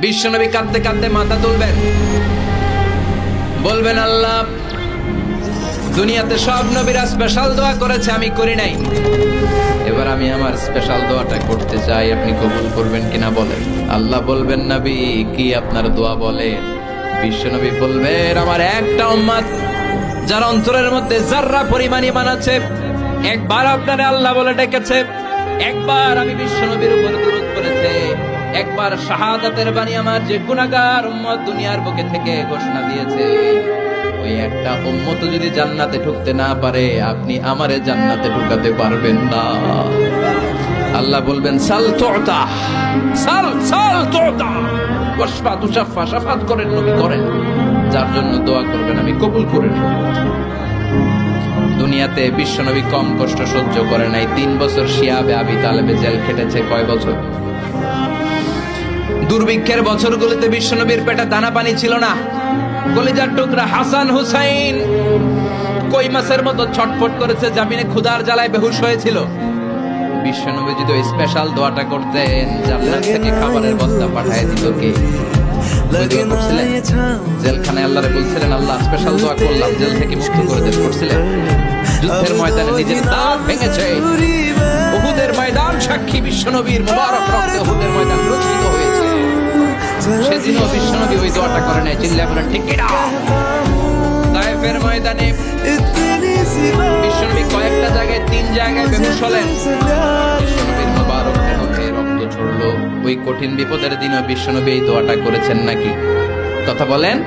বিশ্বনবী কাঁদতে কাঁদতে মাথা তুলবেন, বলবেন আল্লাহ দুনিয়াতে সব নবীরা স্পেশাল দোয়া করেছে, আমি করি নাই, এবার আমি আমার স্পেশাল দোয়াটা করতে চাই, আপনি কবুল করবেন কিনা বলেন। আল্লাহ বলবেন নবী কি আপনার দোয়া বলেন? বিশ্বনবী বলবেন আমার একটা উম্মত যার অন্তরের মধ্যে যাররা পরিমাণ ঈমান আছে, একবার আপনারে আল্লাহ বলে ডেকেছে, একবার আমি বিশ্বনবীর উপর দুরূদ পড়েছে, একবার শাহাদাতের বাণী আমার যে গুনাহগার উম্মত দুনিয়ার বুকে থেকে ঘোষণা দিয়েছে, ওই একটা উম্মত যদি জান্নাতে ঢুকতে না পারে আপনি আমারে জান্নাতে ঢুকাতে পারবেন না। আল্লাহ বলবেন সাল তুতা, সাল সাল তুতা, ওয়াশফা তুশাফা, শাফাত করেন নবী করেন, যার জন্য দোয়া করবেন আমি কবুল করে নেব। দুনিয়াতে বিশ্বনবী কম কষ্ট সহ্য করে নাই, 3 বছর শিয়াবে আবি তালেবে জেল খেটেছে। কয় বছর? দুর্ভিক্ষের বছরগুলোতে বিশ্বনবীর পেটে দানা পানি ছিল না, কলিজার টুকরা হাসান হুসাইন কই মাছের মতো ছটফট করেছে, জামিনে ক্ষুধার জ্বালায় বেহুশ হয়েছিল। বিশ্বনবী যদি ওই স্পেশাল দোয়াটা করতেন, জান্নাত থেকে খাবারের বস্তা পাঠিয়ে দিত কে? জেলখানায় আল্লাহরে বলছিলেন আল্লাহ স্পেশাল দোয়া করলাম, জেল থেকে মুক্ত করে দেন, করছিলেন। যুদ্ধের ময়দানে নিজের দাঁত ভেঙেছে, উহুদের ময়দান সাক্ষী, বিশ্বনবীর মুবারক রক্তে উহুদের ময়দান রচিত হয়েছে। সেদিনও বিশ্বনবী ওই দোয়াটা করে নাই, চিল্লায় বলেন ঠিক কিনা? তায়েফের ময়দানে বিশ্বনবী কয়েকটা জায়গায় 3 জায়গায় বেহুশ হলেন, বিশ্বনবীর মুবারক দেহে রক্ত ঝরলো। ওই কঠিন বিপদের দিনও বিশ্বনবী এই দোয়াটা করেছেন নাকি? কথা বলেন।